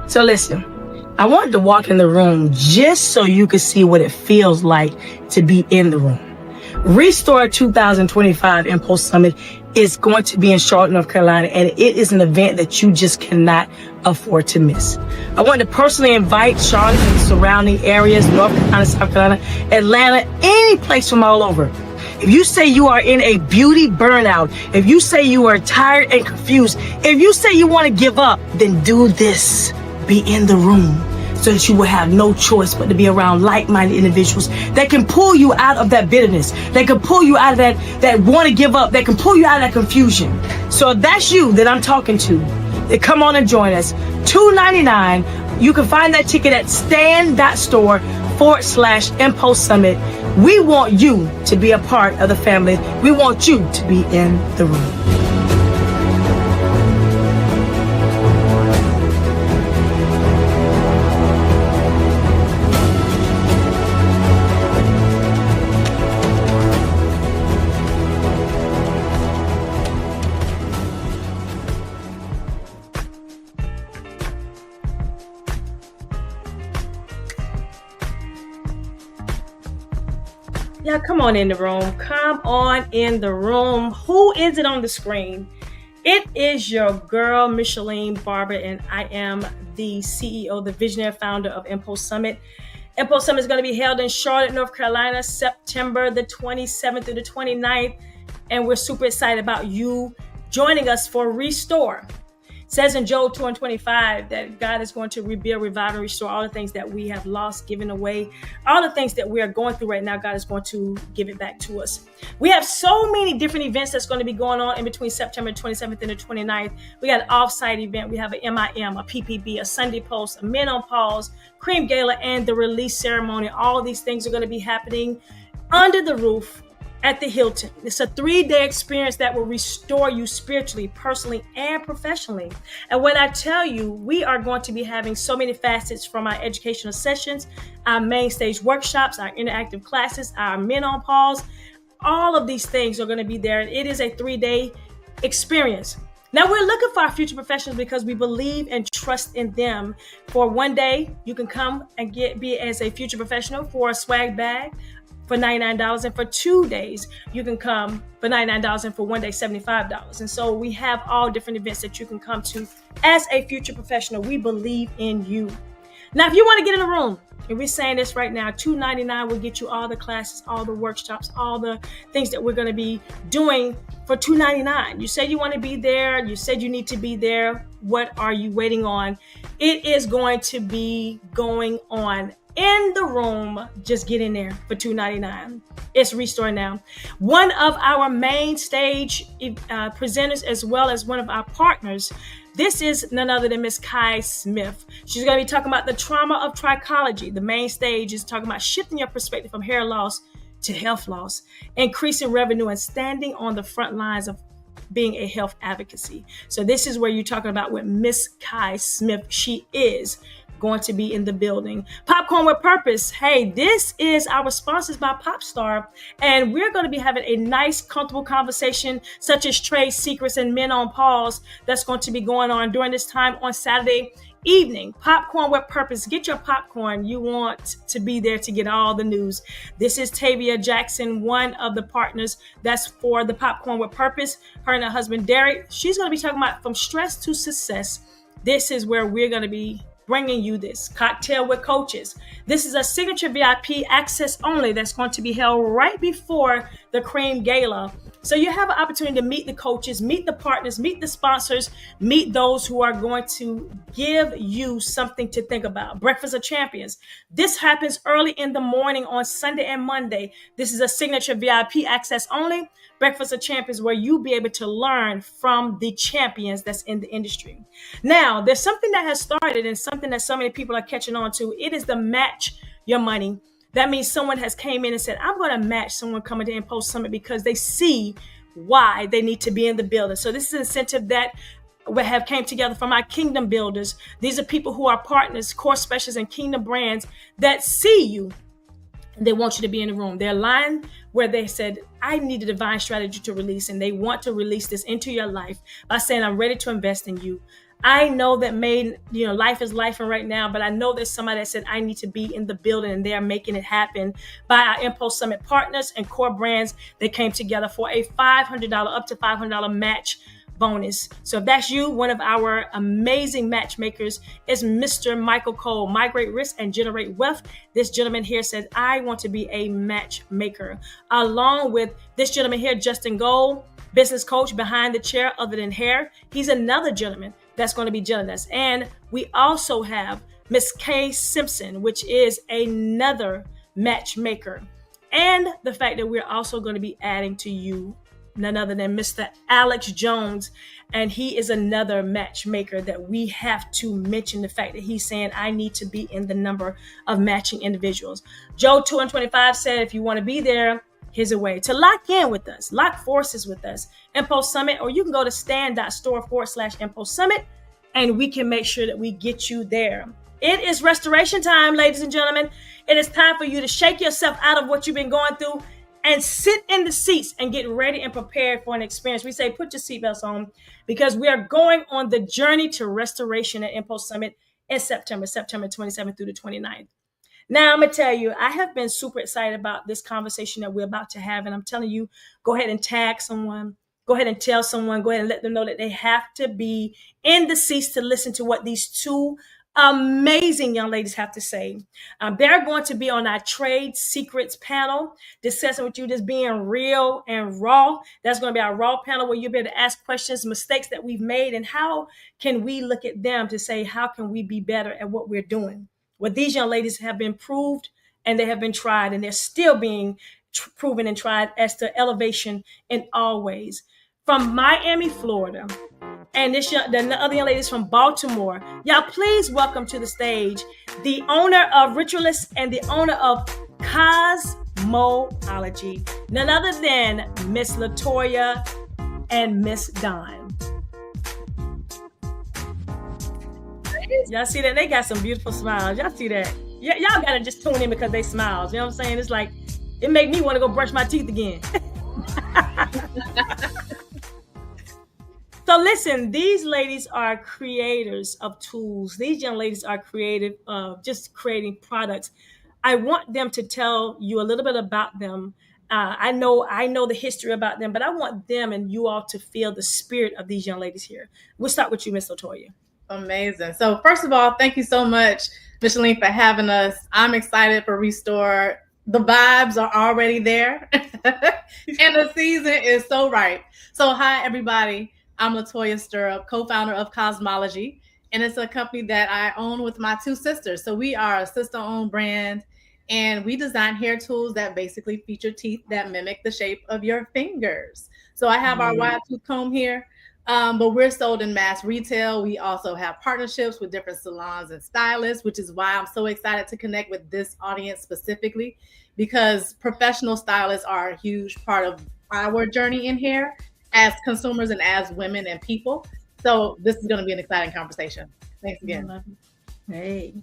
So listen, I wanted to walk in the room just so you could see what it feels like to be in the room. Restore 2025 Impulse Summit is going to be in Charlotte, North Carolina, and it is an event that you just cannot afford to miss. I want to personally invite Charlotte and the surrounding areas, North Carolina, South Carolina, Atlanta, any place from all over. If you say you are in a beauty burnout, if you say you are tired and confused, if you say you want to give up, then do this. Be in the room so that you will have no choice but to be around like-minded individuals that can pull you out of that bitterness, that can pull you out of that want to give up, that can pull you out of that confusion. So if that's you that I'm talking to, then come on and join us. $2.99. You can find that ticket at stand.store/Impulse Summit. We want you to be a part of the family. We want you to be in the room. Yeah, come on in the room. Come on in the room. Who is it on the screen? It is your girl, Micheline Barber, and I am the CEO, the visionary founder of Impulse Summit. Impulse Summit is going to be held in Charlotte, North Carolina, September the 27th through the 29th. And we're super excited about you joining us for Restore. It says in Joel 2:25 that God is going to rebuild, revive, and restore all the things that we have lost, given away, all the things that we are going through right now. God is going to give it back to us. We have so many different events that's going to be going on in between September 27th and the 29th. We got an off-site event. We have an MIM, a PPB, a Sunday Post, a Men on Pause, Cream Gala, and the release ceremony. All of these things are going to be happening under the roof at the Hilton. It's a 3-day experience that will restore you spiritually, personally, and professionally. And when I tell you, we are going to be having so many facets from our educational sessions, our main stage workshops, our interactive classes, our Men on Pause. All of these things are going to be there. And it is a 3-day experience. Now we're looking for our future professionals because we believe and trust in them. For one day, you can come and be as a future professional for a swag bag for $99, and for 2 days you can come for $99, and for one day $75. And so we have all different events that you can come to as a future professional. We believe in you. Now, if you want to get in the room, and we're saying this right now, $299 will get you all the classes, all the workshops, all the things that we're going to be doing for $299. You said you want to be there. You said you need to be there. What are you waiting on? It is going to be going on in the room. Just get in there for $299. It's Restore Now. One of our main stage presenters, as well as one of our partners, this is none other than Miss Kai Smith. She's going to be talking about the trauma of trichology. The main stage is talking about shifting your perspective from hair loss to health loss, increasing revenue, and standing on the front lines of being a health advocacy. So this is where you're talking about with Miss Kai Smith. She is going to be in the building. Popcorn with Purpose. Hey, this is our sponsors by Popstar, and we're going to be having a nice, comfortable conversation such as trade secrets and Men on Pause that's going to be going on during this time on Saturday evening. Popcorn with Purpose. Get your popcorn. You want to be there to get all the news. This is Tavia Jackson, one of the partners that's for the Popcorn with Purpose. Her and her husband, Derek. She's going to be talking about from stress to success. This is where we're going to be bringing you this cocktail with coaches. This is a signature VIP access only that's going to be held right before the Cream Gala. So you have an opportunity to meet the coaches, meet the partners, meet the sponsors, meet those who are going to give you something to think about. Breakfast of Champions. This happens early in the morning on Sunday and Monday. This is a signature VIP access only. Breakfast of Champions, where you'll be able to learn from the champions that's in the industry. Now, there's something that has started and something that so many people are catching on to. It is the match your money. That means someone has came in and said, I'm going to match someone coming to Impulse Summit because they see why they need to be in the building. So this is an incentive that we have came together from our kingdom builders. These are people who are partners, course specialists, and kingdom brands that see you. They want you to be in the room. They're aligned where they said, I need a divine strategy to release, and they want to release this into your life by saying, I'm ready to invest in you. I know that life is life right now, but I know there's somebody that said I need to be in the building, and they are making it happen by our Impulse Summit partners and core brands that came together for a $500 up to $500 match bonus. So if that's you, one of our amazing matchmakers is Mr. Michael Cole, Migrate Risk and Generate Wealth. This gentleman here says, I want to be a matchmaker. Along with this gentleman here, Justin Gold, business coach behind the chair other than hair. He's another gentleman that's going to be joining us. And we also have Miss Kay Simpson, which is another matchmaker. And the fact that we're also going to be adding to you none other than Mr. Alex Jones. And he is another matchmaker that we have to mention the fact that he's saying, I need to be in the number of matching individuals. Joe 225 said, if you want to be there, here's a way to lock in with us, lock forces with us, Impulse Summit, or you can go to stand.store/Impulse Summit, and we can make sure that we get you there. It is restoration time, ladies and gentlemen. It is time for you to shake yourself out of what you've been going through and sit in the seats and get ready and prepared for an experience. We say, put your seatbelts on, because we are going on the journey to restoration at Impulse Summit in September 27th through the 29th. Now, I'm going to tell you, I have been super excited about this conversation that we're about to have. And I'm telling you, go ahead and tag someone. Go ahead and tell someone. Go ahead and let them know that they have to be in the seats to listen to what these two amazing young ladies have to say. They're going to be on our trade secrets panel, discussing with you just being real and raw. That's going to be our raw panel where you'll be able to ask questions, mistakes that we've made, and how can we look at them to say, how can we be better at what we're doing? Well, these young ladies have been proved, and they have been tried, and they're still being proven and tried as to elevation in all ways. From Miami, Florida, and the other young ladies from Baltimore, y'all please welcome to the stage the owner of Ritualist and the owner of Cosmology, none other than Miss Latoya and Miss Dawn. Y'all see that? They got some beautiful smiles. Y'all see that? Y'all gotta just tune in because they smiles. You know what I'm saying? It's like, it make me want to go brush my teeth again. So listen, these ladies are creators of tools. These young ladies are creative of just creating products. I want them to tell you a little bit about them. I know the history about them, but I want them and you all to feel the spirit of these young ladies here. We'll start with you, Miss Latoya. Amazing. So first of all, thank you so much, Micheline, for having us. I'm excited for Restore. The vibes are already there and the season is so right. So hi, everybody. I'm Latoya Stirrup, co-founder of Cosmology, and it's a company that I own with my two sisters. So we are a sister-owned brand, and we design hair tools that basically feature teeth that mimic the shape of your fingers. So I have our wide tooth comb here. But we're sold in mass retail. We also have partnerships with different salons and stylists, which is why I'm so excited to connect with this audience specifically, because professional stylists are a huge part of our journey in hair as consumers and as women and people. So this is going to be an exciting conversation. Thanks again. Hey.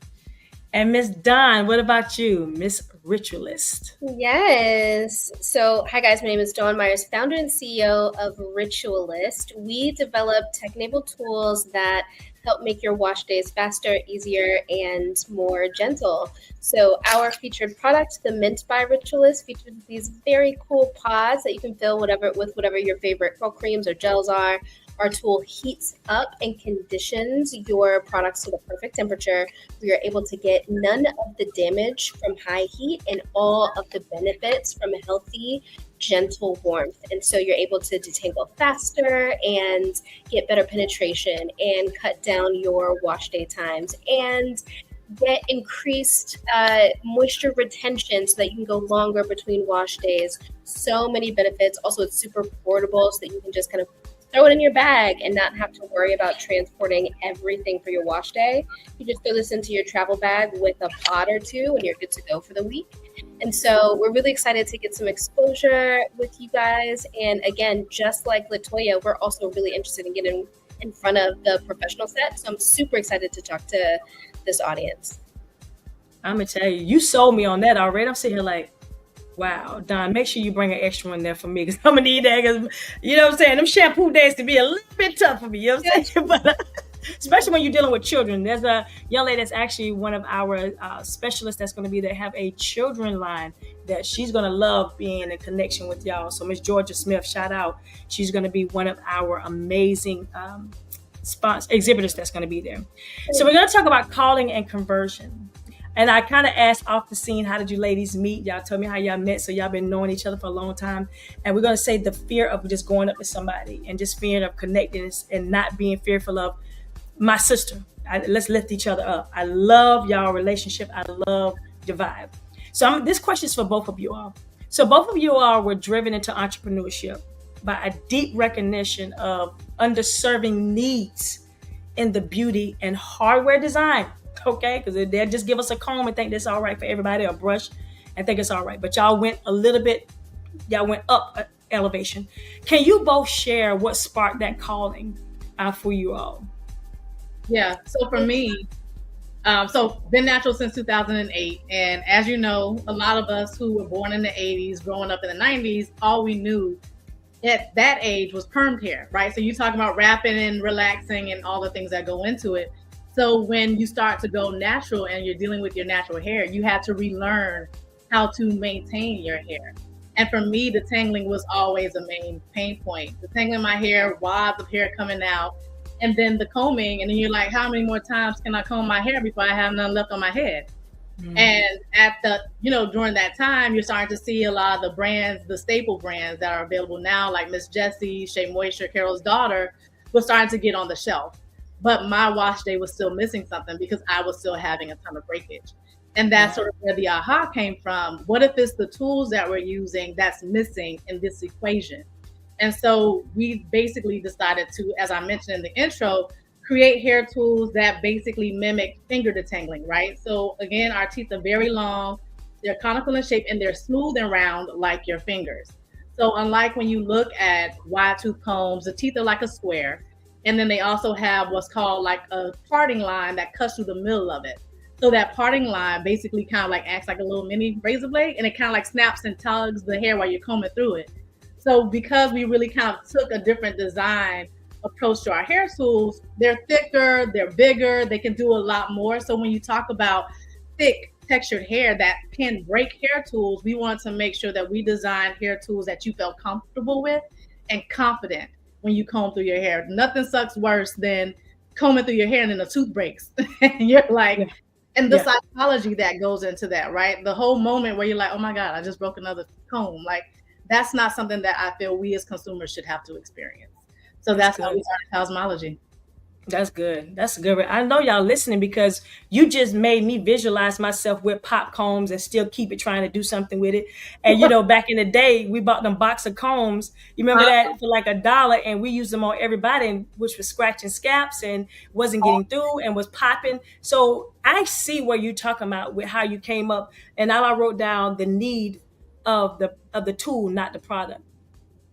And Miss Dawn, what about you, Miss Ritualist? Yes. So, hi guys, my name is Dawn Myers, founder and CEO of Ritualist. We develop tech-enabled tools that help make your wash days faster, easier, and more gentle. So our featured product, the Mint by Ritualist, features these very cool pods that you can fill with whatever your favorite curl creams or gels are. Our tool heats up and conditions your products to the perfect temperature. We are able to get none of the damage from high heat and all of the benefits from a healthy, gentle warmth. And so you're able to detangle faster and get better penetration and cut down your wash day times and get increased moisture retention so that you can go longer between wash days. So many benefits. Also, it's super portable so that you can just kind of throw it in your bag and not have to worry about transporting everything for your wash day. You just throw this into your travel bag with a pod or two and you're good to go for the week. And so we're really excited to get some exposure with you guys. And again, just like Latoya, we're also really interested in getting in front of the professional set. So I'm super excited to talk to this audience. I'm going to tell you, you sold me on that already. I'm sitting here like, wow, Don, make sure you bring an extra one there for me because I'm going to need that. Cause, you know what I'm saying? Them shampoo days can be a little bit tough for me. You know what I'm saying? especially when you're dealing with children. There's a young lady that's actually one of our specialists that's going to be there, have a children line that she's going to love being in connection with y'all. So Miss Georgia Smith, shout out. She's going to be one of our amazing exhibitors that's going to be there. So we're going to talk about calling and conversion. And I kind of asked off the scene, how did you ladies meet? Y'all told me how y'all met, so y'all been knowing each other for a long time. And we're going to say the fear of just going up to somebody and just fear of connecting and not being fearful of my sister. Let's lift each other up. I love y'all relationship. I love your vibe. So this question is for both of you all. So both of you all were driven into entrepreneurship by a deep recognition of underserving needs in the beauty and hardware design. Okay, because they'll just give us a comb and think that's all right for everybody, or a brush and think it's all right. But y'all went y'all went up elevation. Can you both share what sparked that calling for you all? Yeah, so for me, so been natural since 2008. And as you know, a lot of us who were born in the 80s, growing up in the 90s, all we knew at that age was permed hair, right? So you talk about wrapping and relaxing and all the things that go into it. So when you start to go natural and you're dealing with your natural hair, you had to relearn how to maintain your hair. And for me, the tangling was always a main pain point. The tangling my hair, wads of hair coming out, and then the combing. And then you're like, how many more times can I comb my hair before I have none left on my head? Mm-hmm. And at during that time, you're starting to see a lot of the brands, the staple brands that are available now, like Miss Jessie, Shea Moisture, Carol's Daughter, was starting to get on the shelf. But my wash day was still missing something because I was still having a ton of breakage. And that's sort of where the aha came from. What if it's the tools that we're using that's missing in this equation? And so we basically decided to, as I mentioned in the intro, create hair tools that basically mimic finger detangling, right? So again, our teeth are very long, they're conical in shape, and they're smooth and round like your fingers. So unlike when you look at wide tooth combs, the teeth are like a square. And then they also have what's called like a parting line that cuts through the middle of it. So that parting line basically kind of like acts like a little mini razor blade, and it kind of like snaps and tugs the hair while you're combing through it. So because we really kind of took a different design approach to our hair tools, they're thicker, they're bigger, they can do a lot more. So when you talk about thick textured hair that can break hair tools, we want to make sure that we design hair tools that you felt comfortable with and confident when you comb through your hair. Nothing sucks worse than combing through your hair and then a tooth breaks. And you're like, and the psychology that goes into that, right? The whole moment where you're like, oh my God, I just broke another comb. Like, that's not something that I feel we as consumers should have to experience. So that's how we started cosmology. That's good. That's good. I know y'all listening because you just made me visualize myself with pop combs and still keep it trying to do something with it. And back in the day, we bought them box of combs. You remember that for like $1, and we used them on everybody, which was scratching scalps and wasn't getting through and was popping. So I see what you're talking about with how you came up, and all I wrote down the need of the tool, not the product.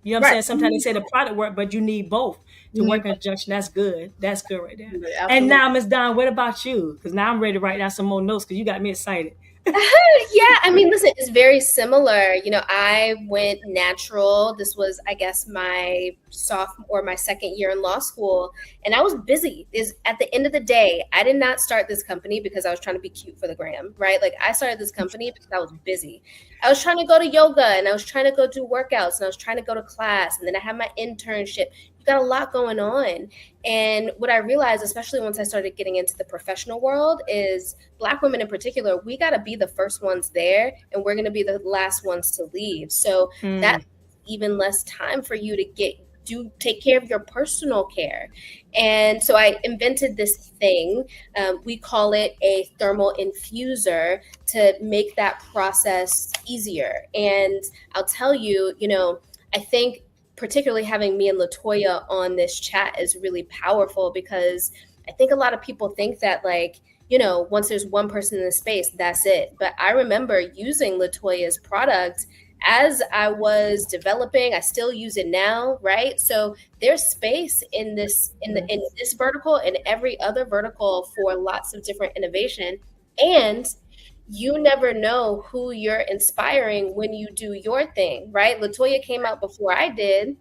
You know what I'm saying? Sometimes they say the product work, but you need both to work in conjunction. That's good. That's good right there. Absolutely. And now, Ms. Dawn, what about you? Because now I'm ready to write down some more notes because you got me excited. Yeah, I mean, listen, it's very similar. I went natural. This was, I guess, my sophomore or my second year in law school, and I was busy. At the end of the day, I did not start this company because I was trying to be cute for the gram, right? Like, I started this company because I was busy. I was trying to go to yoga, and I was trying to go do workouts, and I was trying to go to class, and then I had my internship. You got a lot going on. And what I realized, especially once I started getting into the professional world, is Black women in particular, we got to be the first ones there, and we're going to be the last ones to leave. So that's even less time for you to take care of your personal care. And so I invented this thing. We call it a thermal infuser to make that process easier. And I'll tell you, I think particularly having me and Latoya on this chat is really powerful, because I think a lot of people think that, like, once there's one person in the space, that's it. But I remember using Latoya's product as I was developing. I still use it now, right? So there's space in this vertical and every other vertical for lots of different innovation. And you never know who you're inspiring when you do your thing, right? Latoya came out before I did.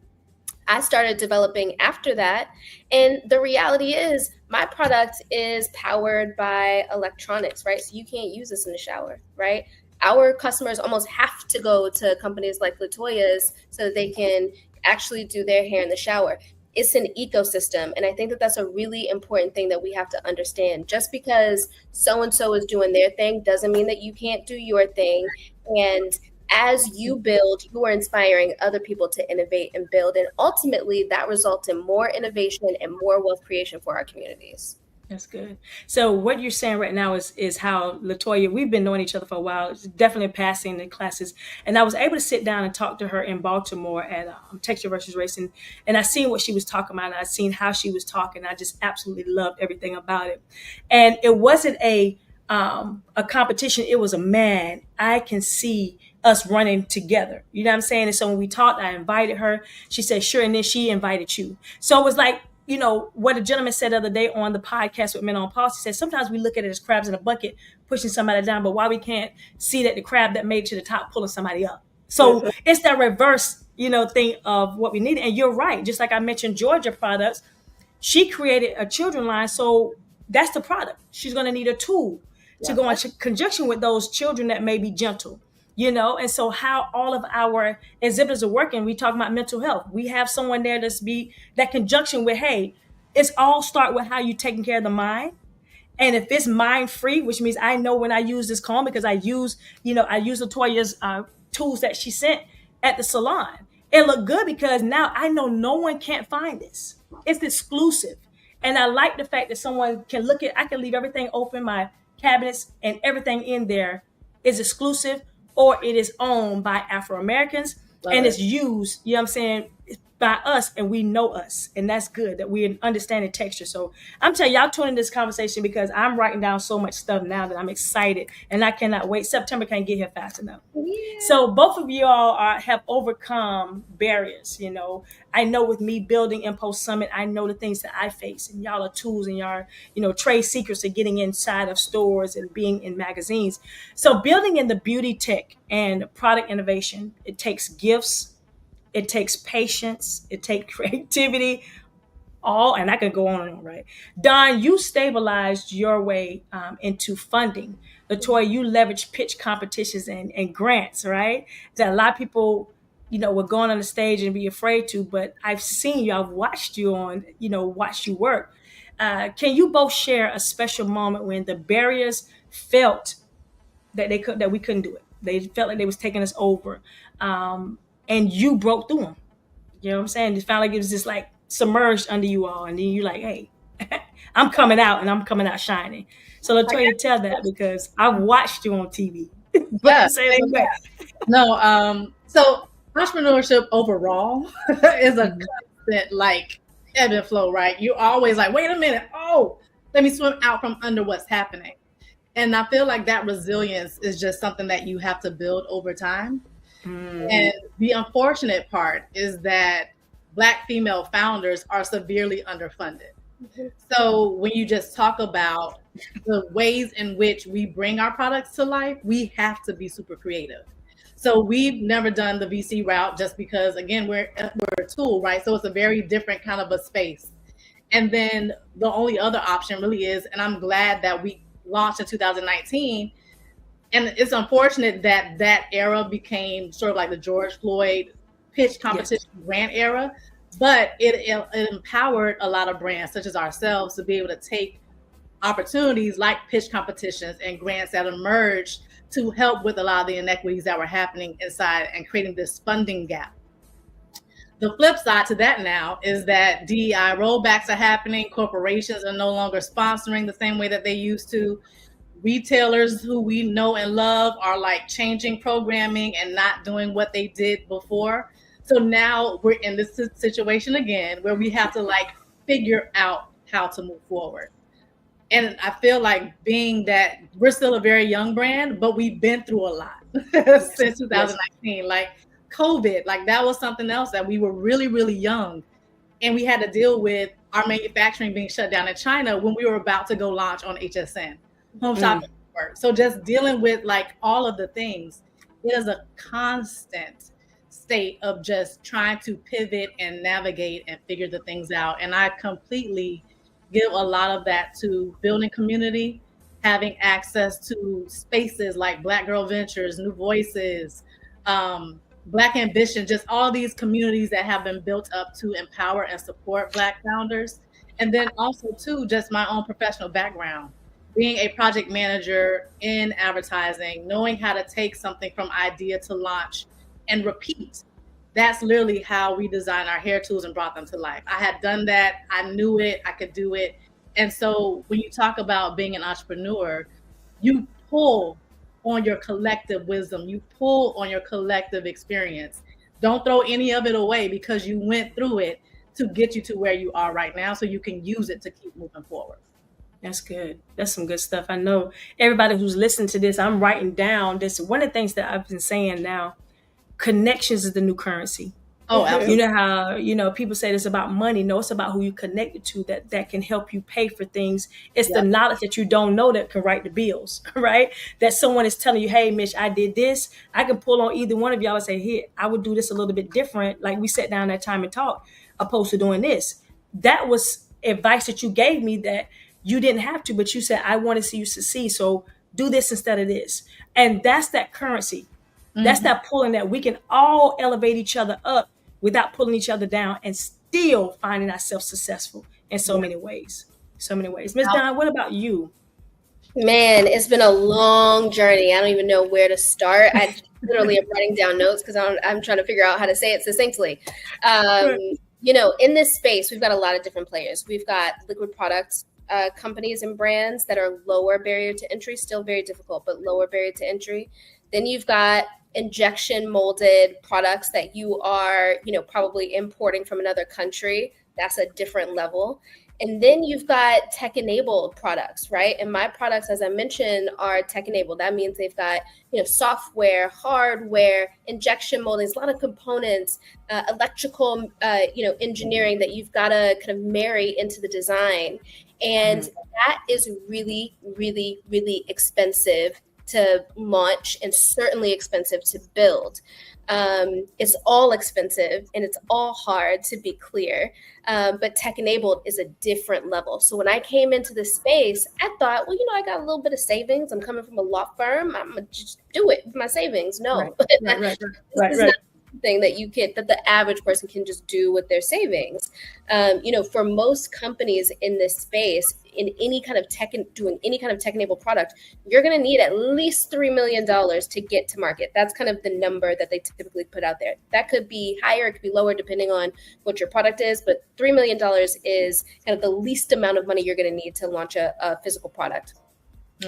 I started developing after that. And the reality is, my product is powered by electronics, right? So you can't use this in the shower, right? Our customers almost have to go to companies like Latoya's so that they can actually do their hair in the shower. It's an ecosystem. And I think that that's a really important thing that we have to understand. Just because so and so is doing their thing doesn't mean that you can't do your thing. And as you build, you are inspiring other people to innovate and build. And ultimately, that results in more innovation and more wealth creation for our communities. That's good. So what you're saying right now is how Latoya, we've been knowing each other for a while. It's definitely passing the classes, and I was able to sit down and talk to her in Baltimore at Texture versus Racing, and I seen what she was talking about. And I seen how she was talking. I just absolutely loved everything about it, and it wasn't a competition. It was a man. I can see us running together. You know what I'm saying? And so when we talked, I invited her. She said sure, and then she invited you. So it was like, you know, what a gentleman said the other day on the podcast with Men on Pulse. He said, sometimes we look at it as crabs in a bucket, pushing somebody down, but why we can't see that the crab that made it to the top, pulling somebody up. So it's that reverse, you know, thing of what we need. And you're right. Just like I mentioned, Georgia products, she created a children line. So that's the product. She's going to need a tool to go in conjunction with those children that may be gentle, you know. And so how all of our exhibitors are working, we talk about mental health. We have someone there that's be that conjunction with, hey, it's all start with how you taking care of the mind. And if it's mind free, which means I know when I use this comb because I use Latoya's tools that she sent at the salon. It looked good because now I know no one can't find this. It's exclusive. And I like the fact that someone can look at, I can leave everything open, my cabinets and everything in there is exclusive, or it is owned by Afro Americans and it's used, you know what I'm saying, by us, and we know us, and that's good that we understand the texture. So I'm telling y'all, tune in this conversation because I'm writing down so much stuff now that I'm excited and I cannot wait. September can't get here fast enough. Yeah. So both of you all have overcome barriers. You know, I know with me building Impulse Summit, I know the things that I face, and y'all are tools, and y'all are, you know, trade secrets of getting inside of stores and being in magazines. So building in the beauty tech and product innovation, it takes gifts. It takes patience. It takes creativity. And I can go on and on, right? Dawn, you stabilized your way into funding. Latoya, you leveraged pitch competitions and grants, right? That a lot of people, you know, were going on the stage and be afraid to, but I've seen you, I've watched you watched you work. Can you both share a special moment when the barriers felt that we couldn't do it? They felt like they was taking us over. And you broke through them. You know what I'm saying? It felt like it was just like submerged under you all. And then you're like, hey, I'm coming out and I'm coming out shining. So Latoya, tell that because I've watched you on TV. So entrepreneurship overall is a constant like ebb and flow, right? You're always like, wait a minute. Oh, let me swim out from under what's happening. And I feel like that resilience is just something that you have to build over time. And the unfortunate part is that Black female founders are severely underfunded. So when you just talk about the ways in which we bring our products to life, we have to be super creative. So we've never done the VC route just because, again, we're a tool, right? So it's a very different kind of a space. And then the only other option really is, and I'm glad that we launched in 2019, and it's unfortunate that that era became sort of like the George Floyd pitch competition grant era, but it empowered a lot of brands such as ourselves to be able to take opportunities like pitch competitions and grants that emerged to help with a lot of the inequities that were happening inside and creating this funding gap. The flip side to that now is that DEI rollbacks are happening. Corporations are no longer sponsoring the same way that they used to. Retailers who we know and love are like changing programming and not doing what they did before. So now we're in this situation again where we have to like figure out how to move forward. And I feel like being that we're still a very young brand, but we've been through a lot since 2019. Like COVID, like that was something else that we were really, really young. And we had to deal with our manufacturing being shut down in China when we were about to go launch on HSN. Home shopping network. So just dealing with like all of the things, it is a constant state of just trying to pivot and navigate and figure the things out. And I completely give a lot of that to building community, having access to spaces like Black Girl Ventures, New Voices, Black Ambition, just all these communities that have been built up to empower and support Black founders. And then also, too, just my own professional background, being a project manager in advertising, knowing how to take something from idea to launch and repeat. That's literally how we designed our hair tools and brought them to life. I had done that. I knew it. I could do it. And so when you talk about being an entrepreneur, you pull on your collective wisdom. You pull on your collective experience. Don't throw any of it away because you went through it to get you to where you are right now so you can use it to keep moving forward. That's good. That's some good stuff. I know everybody who's listening to this, I'm writing down this. One of the things that I've been saying now, connections is the new currency. Oh, absolutely. You know how, people say this about money. No, it's about who you connected to that can help you pay for things. It's the knowledge that you don't know that can write the bills, right? That someone is telling you, hey, Mitch, I did this. I can pull on either one of y'all and say, here, I would do this a little bit different. Like we sat down that time and talked opposed to doing this. That was advice that you gave me that you didn't have to, but you said, I want to see you succeed. So do this instead of this. And that's that currency. That's that pulling that we can all elevate each other up without pulling each other down and still finding ourselves successful in so many ways. So many ways. Ms. Dawn, what about you? Man, it's been a long journey. I don't even know where to start. I literally am writing down notes because I'm trying to figure out how to say it succinctly. In this space, we've got a lot of different players. We've got liquid products companies and brands that are lower barrier to entry, still very difficult, but lower barrier to entry. Then you've got injection molded products that you are, probably importing from another country. That's a different level. And then you've got tech-enabled products, right? And my products, as I mentioned, are tech-enabled. That means they've got, software, hardware, injection molding, a lot of components, electrical, engineering that you've got to kind of marry into the design. And that is really, really, really expensive to launch and certainly expensive to build. It's all expensive and it's all hard, to be clear, but tech-enabled is a different level. So when I came into this space, I thought, well, I got a little bit of savings. I'm coming from a law firm. I'm going to just do it with my savings. No, right. Not something that the average person can just do with their savings. For most companies in this space, in any kind of doing any kind of tech-enabled product, you're going to need at least $3 million to get to market. That's kind of the number that they typically put out there. That could be higher, it could be lower, depending on what your product is, but $3 million is kind of the least amount of money you're going to need to launch a physical product.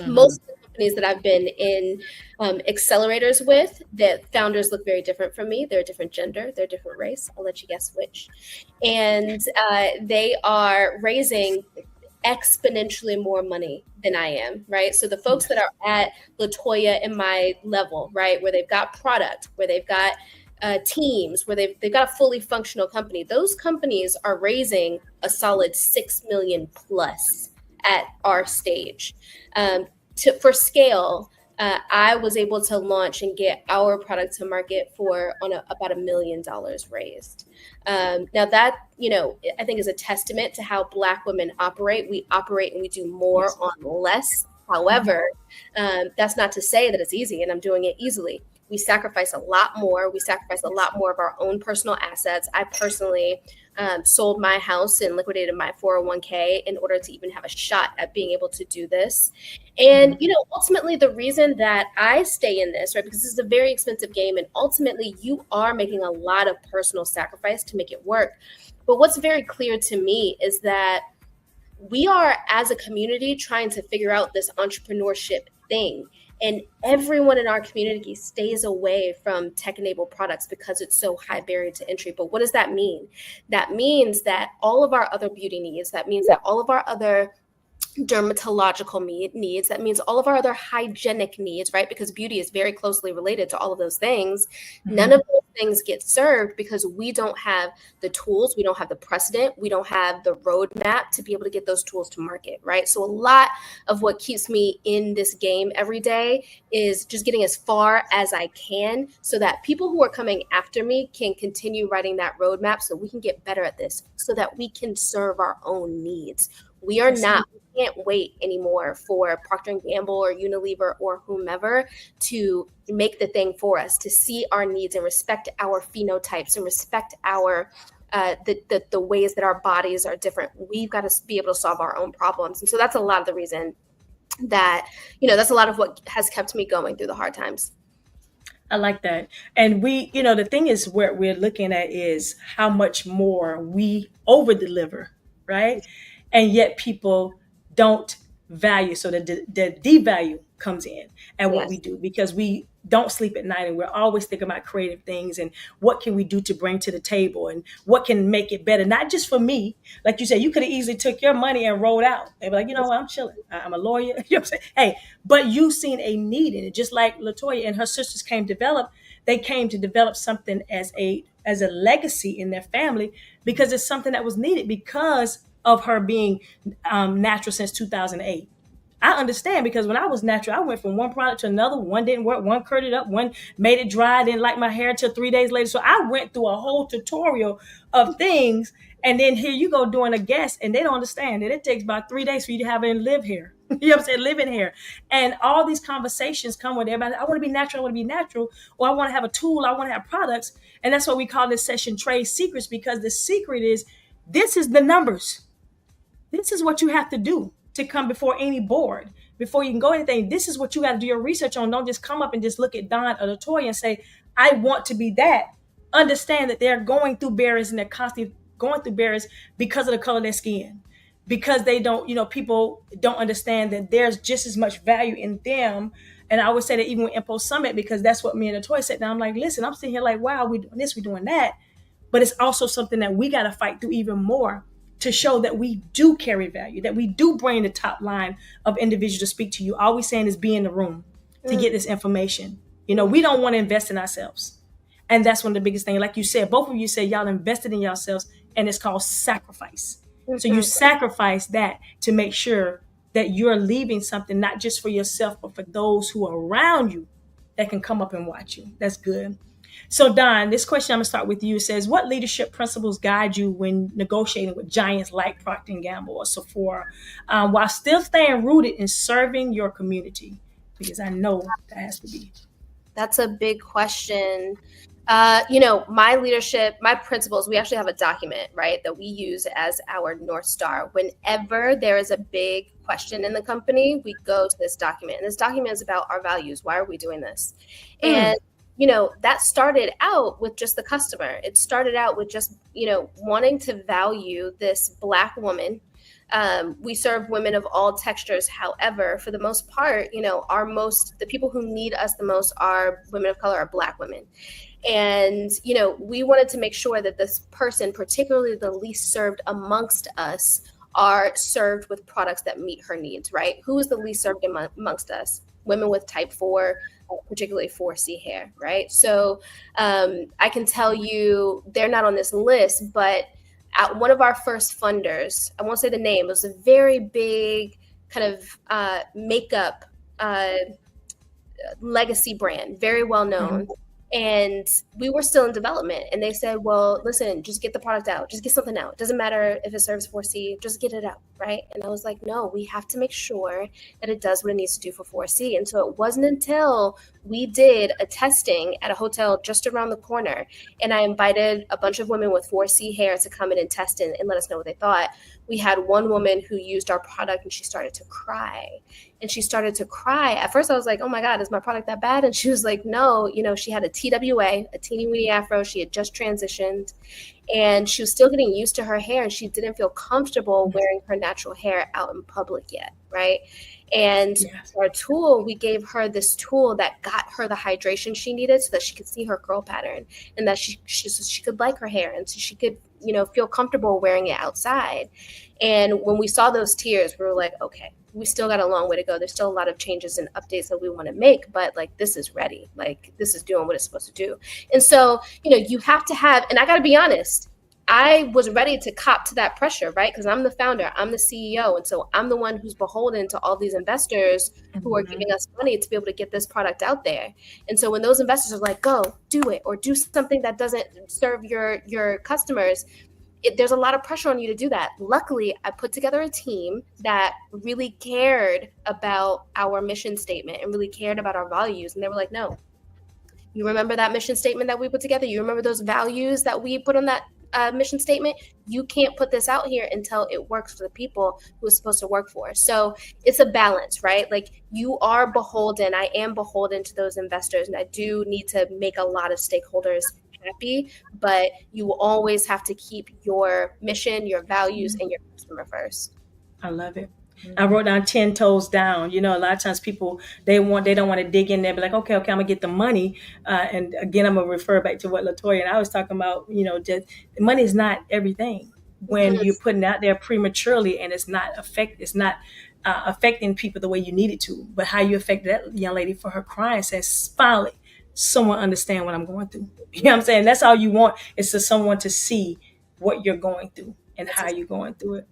Most of the companies that I've been in accelerators with, the founders look very different from me. They're a different gender, they're a different race. I'll let you guess which. And they are raising exponentially more money than I am, right? So the folks that are at Latoya and my level, right, where they've got product, where they've got teams, where they've got a fully functional company, those companies are raising a solid 6 million plus at our stage. For scale, I was able to launch and get our product to market for about $1 million raised. Now that, I think is a testament to how Black women operate. We operate and we do more on less. However, that's not to say that it's easy, and I'm doing it easily. We sacrifice a lot more. We sacrifice a lot more of our own personal assets. I personally sold my house and liquidated my 401k in order to even have a shot at being able to do this. And, ultimately the reason that I stay in this, right, because this is a very expensive game, and ultimately you are making a lot of personal sacrifice to make it work. But what's very clear to me is that we are, as a community, trying to figure out this entrepreneurship thing. And everyone in our community stays away from tech-enabled products because it's so high barrier to entry. But what does that mean? That means that all of our other beauty needs, that means that all of our other dermatological needs, that means all of our other hygienic needs, right? Because beauty is very closely related to all of those things. None of those things get served because we don't have the tools, we don't have the precedent, we don't have the roadmap to be able to get those tools to market, right? So a lot of what keeps me in this game every day is just getting as far as I can so that people who are coming after me can continue writing that roadmap so we can get better at this, so that we can serve our own needs. We are not. We can't wait anymore for Procter & Gamble or Unilever or whomever to make the thing for us, to see our needs and respect our phenotypes and respect our the ways that our bodies are different. We've got to be able to solve our own problems. And so that's a lot of the reason that, that's a lot of what has kept me going through the hard times. I like that. And we, the thing is, what we're looking at is how much more we over deliver, right? And yet people don't value. So the devalue comes in at what we do, because we don't sleep at night and we're always thinking about creative things and what can we do to bring to the table and what can make it better. Not just for me. Like you said, you could have easily took your money and rolled out. They'd be like, what, I'm chilling. I'm a lawyer. You know what I'm saying? Hey, but you've seen a need in it. Just like Latoya and her sisters they came to develop something as a legacy in their family, because it's something that was needed because of her being natural since 2008. I understand, because when I was natural, I went from one product to another. One didn't work, one curled it up, one made it dry. I didn't like my hair until 3 days later. So I went through a whole tutorial of things. And then here you go doing a guest, and they don't understand that it takes about 3 days for you to have it and live here. You know what I'm saying? Live in here. And all these conversations come with everybody. I want to be natural. I want to be natural. Or I want to have a tool. I want to have products. And that's what we call this session trade secrets, because the secret is, this is the numbers. This is what you have to do to come before any board, before you can go anything. This is what you got to do your research on. Don't just come up and just look at Dawn or Latoya and say, I want to be that. Understand that they're going through barriers, and they're constantly going through barriers because of the color of their skin, because they don't, people don't understand that there's just as much value in them. And I would say that even with Impulse Summit, because that's what me and Latoya said. Now I'm like, listen, I'm sitting here like, wow, we're doing this, we're doing that. But it's also something that we got to fight through even more, to show that we do carry value, that we do bring the top line of individuals to speak to you. All we're saying is be in the room to get this information. We don't want to invest in ourselves. And that's one of the biggest things. Like you said, both of you said y'all invested in yourselves, and it's called sacrifice. So you sacrifice that to make sure that you're leaving something, not just for yourself, but for those who are around you that can come up and watch you. That's good. So Dawn, this question I'm going to start with you. It says, what leadership principles guide you when negotiating with giants like Procter & Gamble or Sephora, while still staying rooted in serving your community? Because I know that has to be. That's a big question. My leadership, my principles, we actually have a document, right, that we use as our North Star. Whenever there is a big question in the company, we go to this document. And this document is about our values. Why are we doing this? And that started out with just the customer. It started out with just, wanting to value this Black woman. We serve women of all textures. However, for the most part, the people who need us the most are women of color, are Black women. And, we wanted to make sure that this person, particularly the least served amongst us, are served with products that meet her needs, right? Who is the least served amongst us? Women with type 4, particularly 4C hair, right? So I can tell you they're not on this list, but at one of our first funders, I won't say the name, it was a very big kind of makeup legacy brand, very well known. Mm-hmm. And we were still in development, and they said, well, listen, just get the product out. Just get something out. It doesn't matter if it serves 4C, just get it out, right? And I was like, no, we have to make sure that it does what it needs to do for 4C. And so it wasn't until we did a testing at a hotel just around the corner, and I invited a bunch of women with 4C hair to come in and test it and let us know what they thought. We had one woman who used our product, and she started to cry. And she started to cry. At first I was like, oh my God, is my product that bad? And she was like, no, she had a TWA, a teeny weeny afro. She had just transitioned, and she was still getting used to her hair, and she didn't feel comfortable wearing her natural hair out in public yet, right? And our tool, we gave her this tool that got her the hydration she needed so that she could see her curl pattern, and that she could like her hair, and so she could, feel comfortable wearing it outside. And when we saw those tears, we were like, okay, we still got a long way to go. There's still a lot of changes and updates that we want to make, but this is ready. This is doing what it's supposed to do. And so, you have to have, and I got to be honest, I was ready to cop to that pressure, right? Because I'm the founder, I'm the CEO. And so I'm the one who's beholden to all these investors who are giving us money to be able to get this product out there. And so when those investors are like, go do it, or do something that doesn't serve your customers, there's a lot of pressure on you to do that. Luckily, I put together a team that really cared about our mission statement and really cared about our values. And they were like, no, you remember that mission statement that we put together? You remember those values that we put on that mission statement? You can't put this out here until it works for the people who it's supposed to work for. So it's a balance, right? Like, you are beholden. I am beholden to those investors, and I do need to make a lot of stakeholders happy, but you always have to keep your mission, your values, and your customer first. I love it. I wrote down 10 toes down. You know, a lot of times people, they don't want to dig in there, be like, okay, I'm gonna get the money. And again, I'm gonna refer back to what Latoya and I was talking about. You know, just money is not everything when you're putting it out there prematurely, and it's not affecting people the way you need it to. But how you affect that young lady for her crying, says, finally, someone understand what I'm going through. You know what I'm saying? That's all you want, is for someone to see what you're going through and how you're going through it.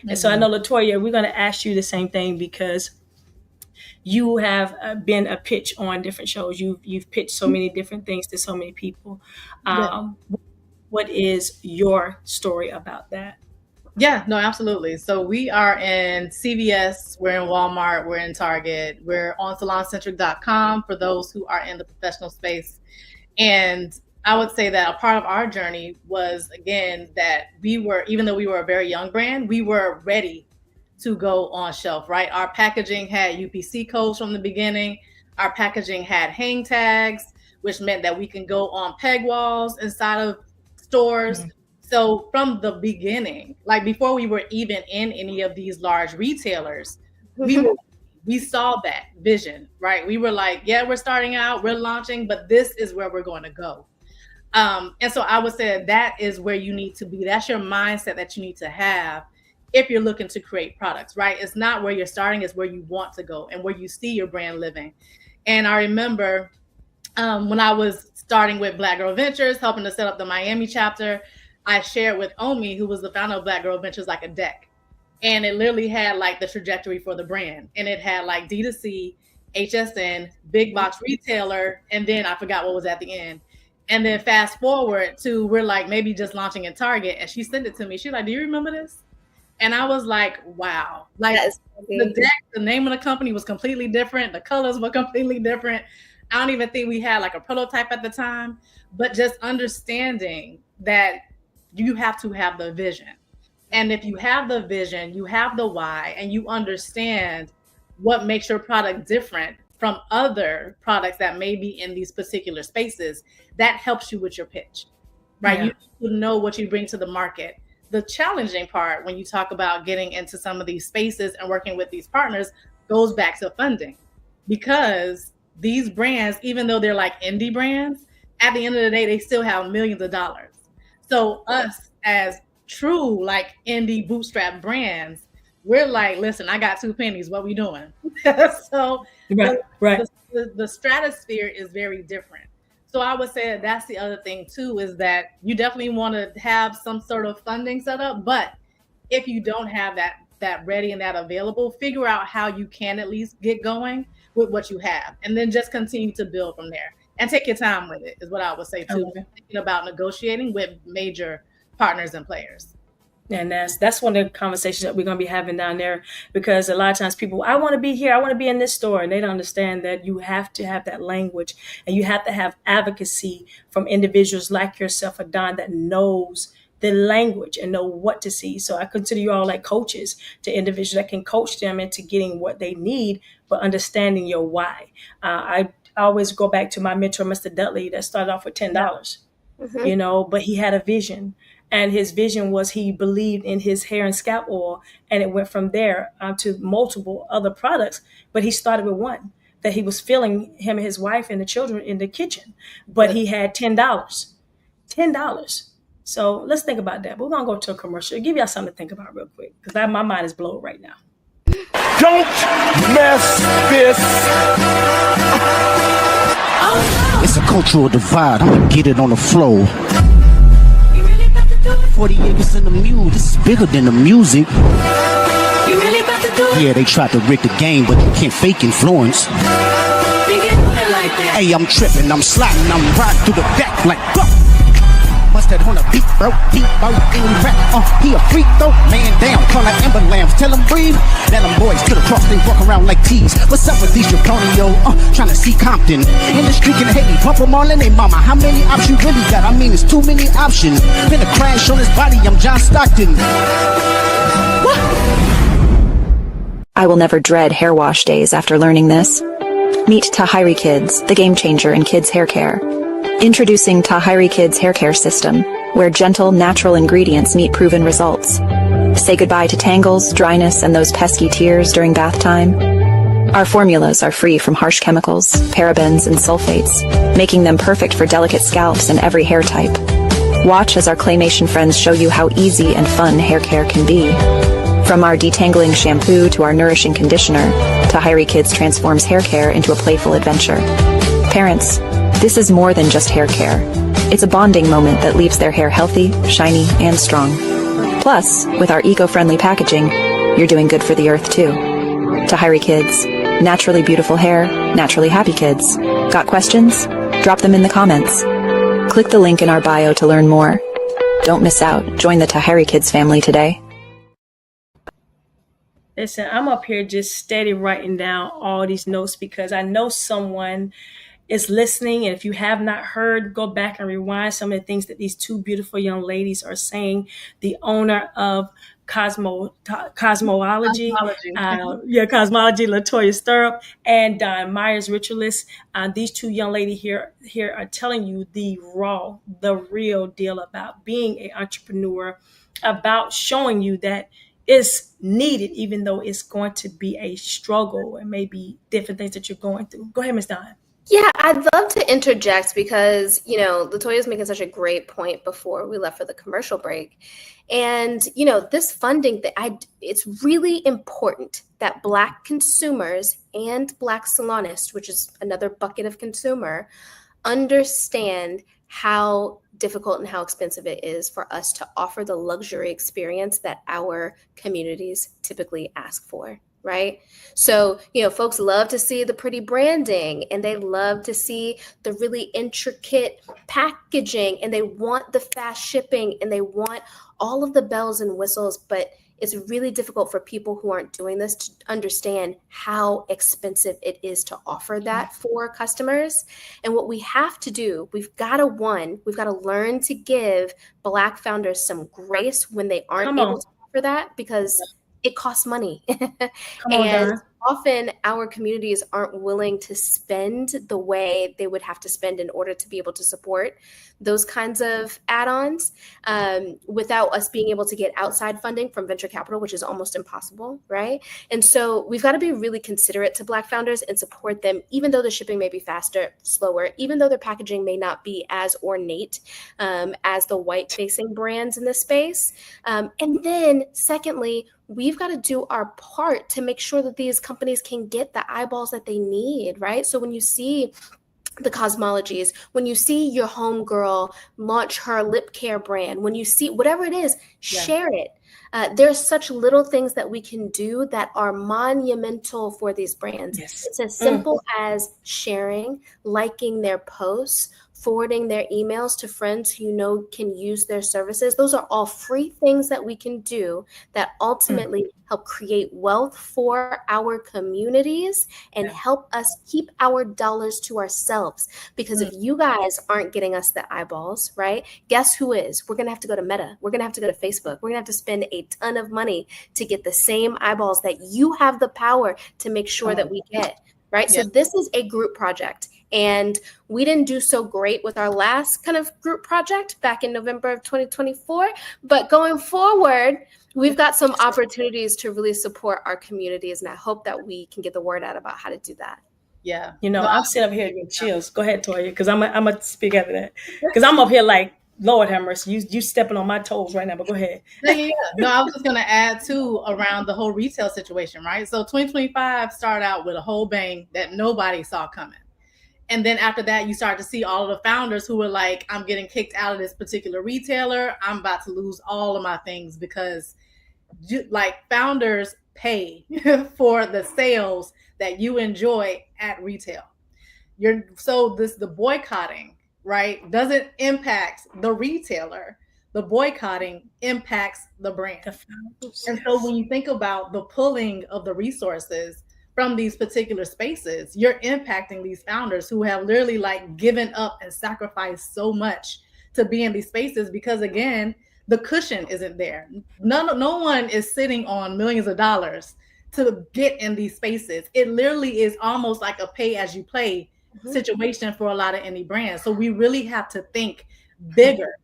And so I know, Latoya, we're going to ask you the same thing, because you have been a pitch on different shows. You've pitched so many different things to so many people. What is your story about that? Yeah, no, absolutely. So we are in CVS, we're in Walmart, we're in Target, we're on saloncentric.com for those who are in the professional space. And I would say that a part of our journey was, again, that we were, even though we were a very young brand, we were ready to go on shelf, right? Our packaging had UPC codes from the beginning. Our packaging had hang tags, which meant that we can go on peg walls inside of stores. Mm-hmm. So from the beginning, like before we were even in any of these large retailers, we saw that vision, right? We were like, yeah, we're starting out, we're launching, but this is where we're going to go. And so I would say that is where you need to be. That's your mindset that you need to have if you're looking to create products, right? It's not where you're starting, it's where you want to go and where you see your brand living. And I remember when I was starting with Black Girl Ventures, helping to set up the Miami chapter, I shared with Omi, who was the founder of Black Girl Ventures, like a deck. And it literally had like the trajectory for the brand. And it had like D2C, HSN, big box retailer, and then I forgot what was at the end. And then fast forward to, we're like maybe just launching in Target. And she sent it to me. She's like, do you remember this? And I was like, wow. Like the deck, the name of the company was completely different. The colors were completely different. I don't even think we had like a prototype at the time, but just understanding that you have to have the vision. And if you have the vision, you have the why, and you understand what makes your product different from other products that may be in these particular spaces, that helps you with your pitch, right? Yeah. You know what you bring to the market. The challenging part when you talk about getting into some of these spaces and working with these partners goes back to funding, because these brands, even though they're like indie brands, at the end of the day, they still have millions of dollars. So us as true like indie bootstrap brands, we're like, listen, I got 2 pennies, what we doing? So right. The stratosphere is very different. So I would say that's the other thing too, is that you definitely want to have some sort of funding set up, but if you don't have that ready and that available, figure out how you can at least get going with what you have, and then just continue to build from there and take your time with it, is what I would say too. Okay. Thinking about negotiating with major partners and players. And that's one of the conversations that we're going to be having down there, because a lot of times people, I want to be here, I want to be in this store, and they don't understand that you have to have that language, and you have to have advocacy from individuals like yourself, or Dawn, that knows the language and know what to see. So I consider you all like coaches to individuals that can coach them into getting what they need, but understanding your why. I always go back to my mentor, Mr. Dudley, that started off with $10, you know, but he had a vision. And his vision was, he believed in his hair and scalp oil, and it went from there to multiple other products. But he started with one that he was filling him and his wife and the children in the kitchen. But he had $10. So let's think about that. But we're going to go to a commercial. I'll give y'all something to think about real quick, because my mind is blown right now. Don't mess this. It's a cultural divide. I'm going to get it on the flow. 40 acres in the mule, this is bigger than the music. You really about to do it? Yeah, they tried to rig the game, but you can't fake influence. Like hey, I'm tripping, I'm sliding, I'm riding through the back like fuck. Mustard on a beat, bro. Deep out in rap. He a freak though. Man down. Call like Ember Lambs. Tell him breathe. Now them boys to the cross, they walk around like T's. What's up with these Draconio? Trying to see Compton. In the street can hate me. Pump them all in they mama. How many options you really got? I mean, it's too many options. Been a crash on his body. I'm John Stockton. What? I will never dread hair wash days after learning this. Meet Tahiri Kids, the game changer in kids hair care. Introducing Tahiri Kids hair care system, where gentle, natural ingredients meet proven results. Say goodbye to tangles, dryness, and those pesky tears during bath time. Our formulas are free from harsh chemicals, parabens, and sulfates, making them perfect for delicate scalps and every hair type. Watch as our claymation friends show you how easy and fun hair care can be. From our detangling shampoo to our nourishing conditioner, Tahiri Kids transforms hair care into a playful adventure. Parents, this is more than just hair care. It's a bonding moment that leaves their hair healthy, shiny, and strong. Plus, with our eco-friendly packaging, you're doing good for the earth too. Tahiri Kids, naturally beautiful hair, naturally happy kids. Got questions? Drop them in the comments. Click the link in our bio to learn more. Don't miss out. Join the Tahiri Kids family today. Listen, I'm up here just steady writing down all these notes because I know someone is listening. And if you have not heard, go back and rewind some of the things that these two beautiful young ladies are saying. The owner of Cosmology, Cosmology, Latoya Stirrup, and Dawn Myers, Ritualist. These two young ladies here are telling you the real deal about being an entrepreneur, about showing you that it's needed, even though it's going to be a struggle and maybe different things that you're going through. Go ahead, Ms. Dawn. Yeah, I'd love to interject because, Latoya's making such a great point before we left for the commercial break. And, this funding, it's really important that Black consumers and Black salonists, which is another bucket of consumer, understand how difficult and how expensive it is for us to offer the luxury experience that our communities typically ask for. Right? So, folks love to see the pretty branding and they love to see the really intricate packaging and they want the fast shipping and they want all of the bells and whistles, but it's really difficult for people who aren't doing this to understand how expensive it is to offer that for customers. And what we have to do, we've got to learn to give Black founders some grace when they aren't able to offer that because it costs money. And often our communities aren't willing to spend the way they would have to spend in order to be able to support those kinds of add-ons without us being able to get outside funding from venture capital, which is almost impossible, right? And so we've got to be really considerate to Black founders and support them, even though the shipping may be faster, slower, even though their packaging may not be as ornate as the white-facing brands in this space. And then secondly, we've got to do our part to make sure that these companies can get the eyeballs that they need, right? So when you see the Cosmologies, when you see your homegirl launch her lip care brand, when you see whatever it is, share it. There's such little things that we can do that are monumental for these brands. Yes. It's as simple as sharing, liking their posts, forwarding their emails to friends who you know can use their services. Those are all free things that we can do that ultimately help create wealth for our communities and help us keep our dollars to ourselves. Because if you guys aren't getting us the eyeballs, right, guess who is? We're going to have to go to Meta. We're going to have to go to Facebook. We're going to have to spend a ton of money to get the same eyeballs that you have the power to make sure that we get, right? So this is a group project. And we didn't do so great with our last kind of group project back in November of 2024. But going forward, we've got some opportunities to really support our communities. And I hope that we can get the word out about how to do that. Yeah. I'm sitting up here getting chills. Go ahead, Toya, because I'm going to speak after that. Because I'm up here like, Lord have mercy, you stepping on my toes right now, but go ahead. No, I was just going to add too around the whole retail situation, right? So 2025 started out with a whole bang that nobody saw coming. And then after that, you start to see all of the founders who were like, I'm getting kicked out of this particular retailer. I'm about to lose all of my things because founders pay for the sales that you enjoy at retail. The boycotting right, doesn't impact the retailer. The boycotting impacts the brand. And so when you think about the pulling of the resources from these particular spaces, you're impacting these founders who have literally like given up and sacrificed so much to be in these spaces because again, the cushion isn't there. No one is sitting on millions of dollars to get in these spaces. It literally is almost like a pay as you play situation for a lot of indie brands. So we really have to think bigger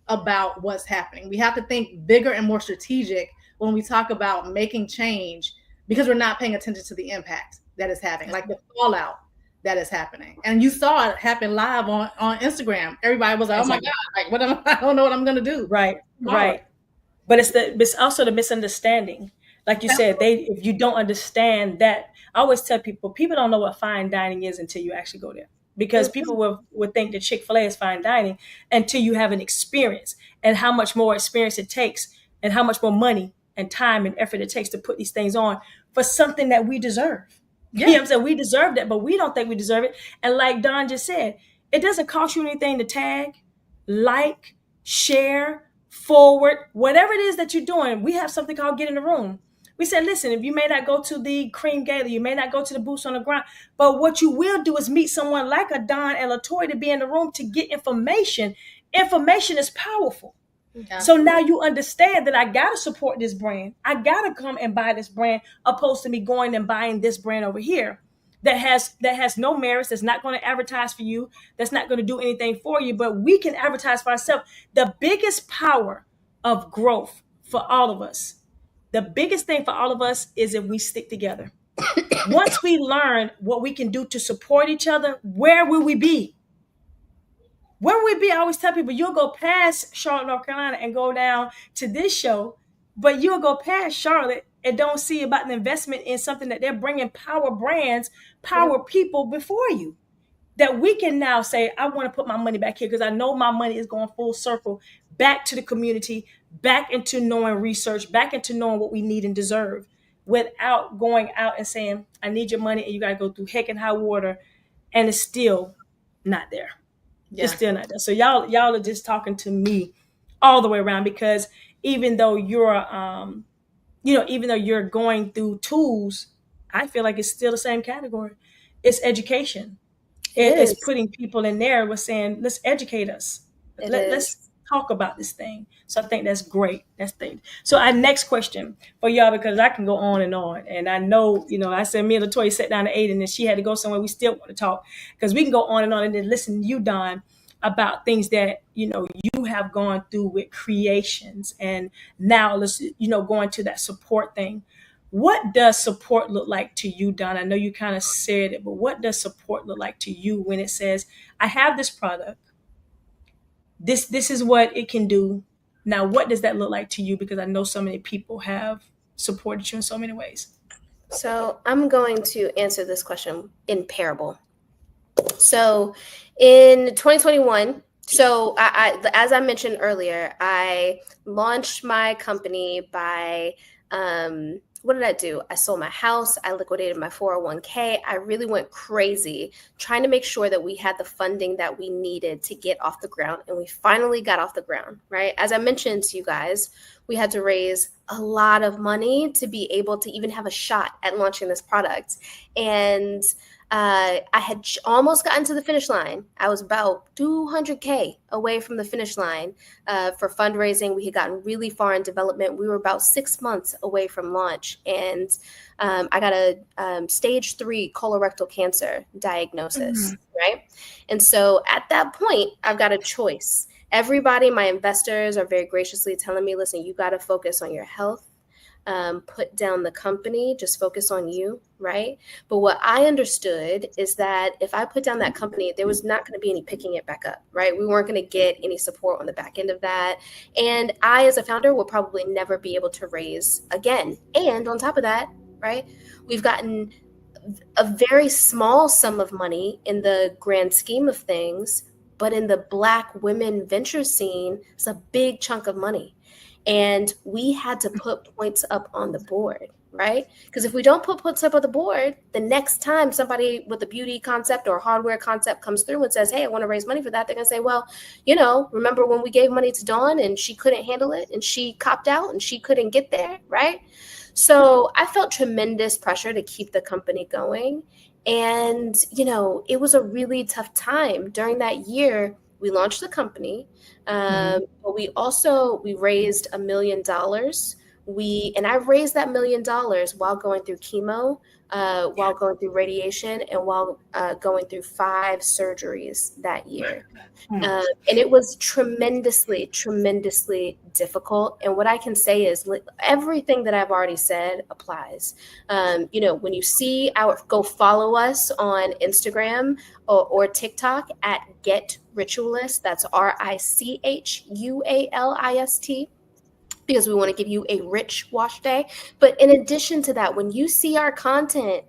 about what's happening. We have to think bigger and more strategic when we talk about making change because we're not paying attention to the impact that is having, like the fallout that is happening. And you saw it happen live on Instagram. Everybody was like, oh my God, like what am I don't know what I'm gonna do. Right. But it's also the misunderstanding. Like you said, if you don't understand that, I always tell people don't know what fine dining is until you actually go there. Because people would think that Chick-fil-A is fine dining until you have an experience and how much more experience it takes and how much more money and time and effort it takes to put these things on for something that we deserve. Yeah. You know what I'm saying? We deserve that, but we don't think we deserve it. And like Dawn just said, it doesn't cost you anything to tag, like, share, forward, whatever it is that you're doing. We have something called Get in the Room. We said, listen, if you may not go to the Cream Gala, you may not go to the Boots on the Ground, but what you will do is meet someone like a Dawn and Latoya to be in the room to get information. Information is powerful. Yeah. So now you understand that I got to support this brand. I got to come and buy this brand opposed to me going and buying this brand over here that has no merits, that's not going to advertise for you, that's not going to do anything for you, but we can advertise for ourselves. The biggest power of growth for all of us, the biggest thing for all of us is if we stick together. Once we learn what we can do to support each other, where will we be? Where will we be? I always tell people, you'll go past Charlotte, North Carolina and go down to this show, but you'll go past Charlotte and don't see about the investment in something that they're bringing power brands, power people before you. That we can now say, I want to put my money back here because I know my money is going full circle back to the community, back into knowing research, back into knowing what we need and deserve without going out and saying, I need your money and you got to go through heck and high water and it's still not there. Yeah. It's still not there. So y'all are just talking to me all the way around because even though you're, even though you're going through tools, I feel like it's still the same category. It's education. It's putting people in there with saying, let's educate us. Let's talk about this thing. So I think that's great. That's thing. So our next question for y'all, because I can go on. And I know, I said me and Latoya sat down at 8 and then she had to go somewhere. We still want to talk because we can go on and then listen to you, Dawn, about things that, you have gone through with creations. And now let's, going to that support thing. What does support look like to you, Dawn? I know you kind of said it, but what does support look like to you when it says, I have this product, this is what it can do. Now, what does that look like to you? Because I know so many people have supported you in so many ways. So I'm going to answer this question in parable. So in 2021, I as I mentioned earlier, I launched my company by, what did I do? I sold my house. I liquidated my 401k. I really went crazy trying to make sure that we had the funding that we needed to get off the ground. And we finally got off the ground, right? As I mentioned to you guys, we had to raise a lot of money to be able to even have a shot at launching this product. And I had almost gotten to the finish line. I was about 200K away from the finish line for fundraising. We had gotten really far in development. We were about 6 months away from launch. And I got a stage 3 colorectal cancer diagnosis, right? And so at that point, I've got a choice. Everybody, my investors are very graciously telling me, listen, you got to focus on your health. Put down the company, just focus on you, right? But what I understood is that if I put down that company, there was not going to be any picking it back up, right? We weren't going to get any support on the back end of that. And I, as a founder, will probably never be able to raise again. And on top of that, right, we've gotten a very small sum of money in the grand scheme of things, but in the Black women venture scene, it's a big chunk of money. And we had to put points up on the board, right? Because if we don't put puts up on the board, the next time somebody with a beauty concept or hardware concept comes through and says, hey, I want to raise money for that, they're going to say, well, remember when we gave money to Dawn and she couldn't handle it and she copped out and she couldn't get there, right? So I felt tremendous pressure to keep the company going. And, it was a really tough time. During that year, we launched the company, but we raised $1 million. I raised that $1 million while going through chemo, while going through radiation, and while going through 5 surgeries that year. And it was tremendously, tremendously difficult. And what I can say is everything that I've already said applies. When you see go follow us on Instagram or TikTok at Get Ritualist. That's RICHUALIST. Because we want to give you a rich wash day. But in addition to that, when you see our content,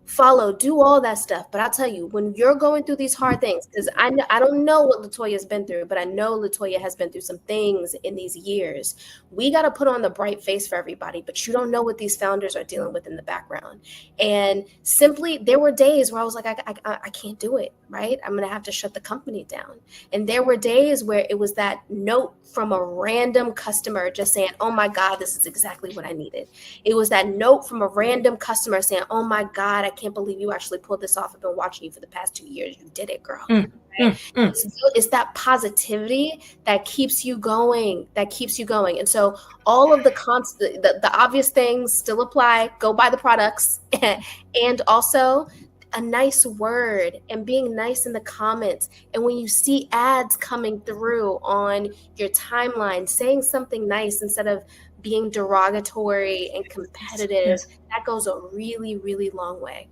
follow, do all that stuff. But I'll tell you, when you're going through these hard things, because I don't know what Latoya's been through, but I know Latoya has been through some things in these years. We got to put on the bright face for everybody, but you don't know what these founders are dealing with in the background. And simply, there were days where I was like, I can't do it, right? I'm going to have to shut the company down. And there were days where it was that note from a random customer just saying, oh my God, this is exactly what I needed. It was that note from a random customer saying, oh my God, I can't believe you actually pulled this off. I've been watching you for the past 2 years. You did it, girl. Right? It's that positivity that keeps you going, And so all of the obvious things still apply. Go buy the products. And also a nice word and being nice in the comments. And when you see ads coming through on your timeline, saying something nice instead of being derogatory and competitive, that goes a really, really long way.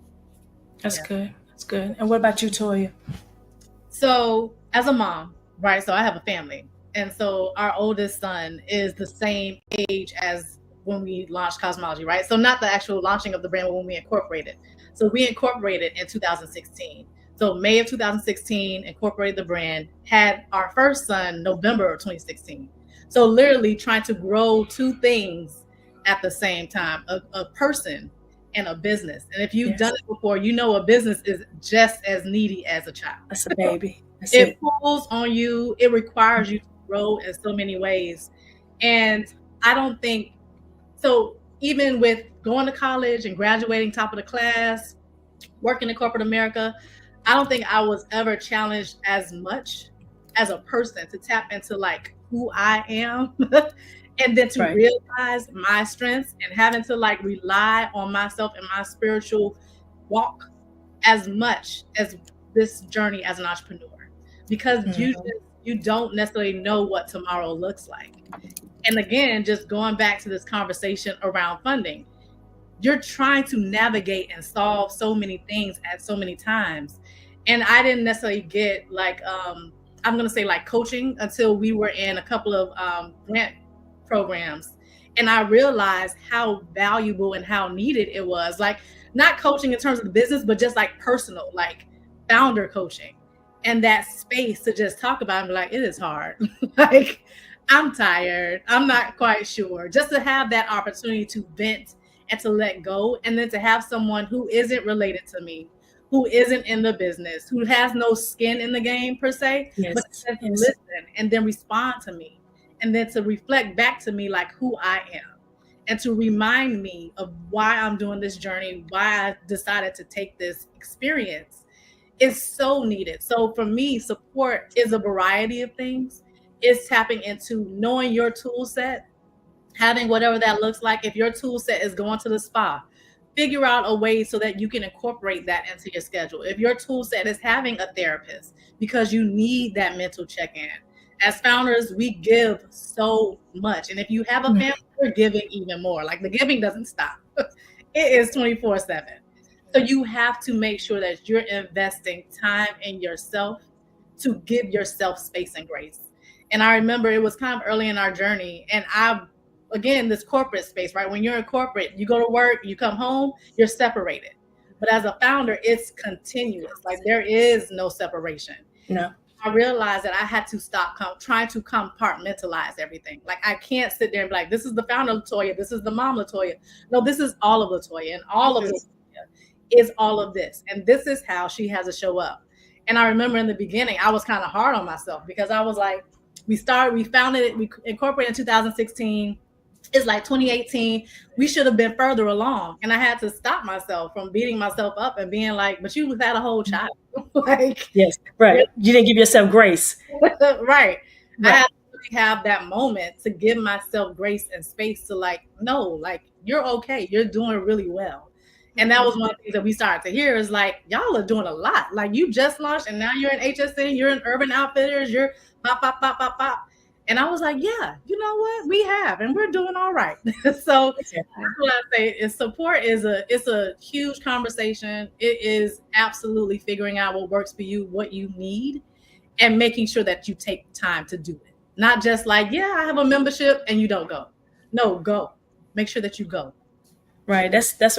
That's good. That's good. And what about you, Toya? So as a mom, right? So I have a family. And so our oldest son is the same age as when we launched Cosmology, right? So not the actual launching of the brand, but when we incorporated. So we incorporated in 2016. So May of 2016, incorporated the brand, had our first son November of 2016. So literally trying to grow 2 things at the same time, a person and a business. And if you've done it before, a business is just as needy as a child. That's a baby. It pulls on you. It requires you to grow in so many ways. And I don't think, so even with going to college and graduating top of the class, working in corporate America, I don't think I was ever challenged as much as a person to tap into who I am and then to realize my strengths and having to rely on myself and my spiritual walk as much as this journey as an entrepreneur, because you don't necessarily know what tomorrow looks like. And again, just going back to this conversation around funding, you're trying to navigate and solve so many things at so many times. And I didn't necessarily get I'm going to say coaching until we were in a couple of grant programs. And I realized how valuable and how needed it was. Not coaching in terms of the business, but just personal, founder coaching. And that space to just talk about it and be it is hard. I'm tired. I'm not quite sure. Just to have that opportunity to vent and to let go. And then to have someone who isn't related to me, who isn't in the business, who has no skin in the game per se, but to listen and then respond to me. And then to reflect back to me who I am. And to remind me of why I'm doing this journey, why I decided to take this experience is so needed. So for me, support is a variety of things. It's tapping into knowing your tool set, having whatever that looks like. If your tool set is going to the spa, figure out a way so that you can incorporate that into your schedule. If your tool set is having a therapist because you need that mental check-in. As founders, we give so much. And if you have a family, you're giving even more. The giving doesn't stop. It is 24/7. So you have to make sure that you're investing time in yourself to give yourself space and grace. And I remember it was kind of early in our journey. And again, this corporate space, right? When you're in corporate, you go to work, you come home, you're separated. But as a founder, it's continuous. There is no separation. No. I realized that I had to stop trying to compartmentalize everything. Like, I can't sit there and be like, this is the founder Latoya, this is the mom Latoya. No, this is all of Latoya, and all of Latoya is all of this. And this is how she has to show up. And I remember in the beginning, I was kind of hard on myself because I was like, we founded it, we incorporated in 2016. It's like 2018. We should have been further along. And I had to stop myself from beating myself up and being like, but you had a whole child. Like, yes, right. You didn't give yourself grace. Right. I had to really have that moment to give myself grace and space to like, no, like, you're okay. You're doing really well. And that was one of the things that we started to hear is like, y'all are doing a lot. Like, you just launched and now you're in HSN, you're in Urban Outfitters, you're pop, pop, pop, pop, pop. And I was like, yeah, you know what? We have, and we're doing all right. So that's what I say is support it's a huge conversation. It is absolutely figuring out what works for you, what you need, and making sure that you take time to do it. Not just like, yeah, I have a membership and you don't go. No, go. Make sure that you go. Right. That's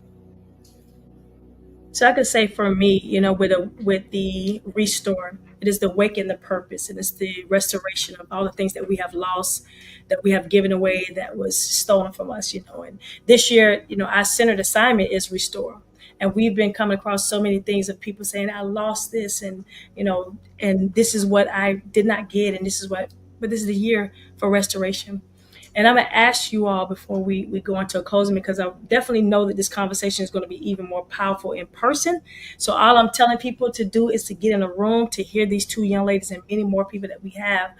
so I could say for me, you know, with the restore, it is the wake and the purpose. It is the restoration of all the things that we have lost, that we have given away, that was stolen from us, you know. And this year, you know, our centered assignment is restore. And we've been coming across so many things of people saying, I lost this, and, you know, and this is what I did not get, and this is what, but this is the year for restoration. And I'm going to ask you all before we go into a closing, because I definitely know that this conversation is going to be even more powerful in person. So all I'm telling people to do is to get in a room to hear these two young ladies and many more people that we have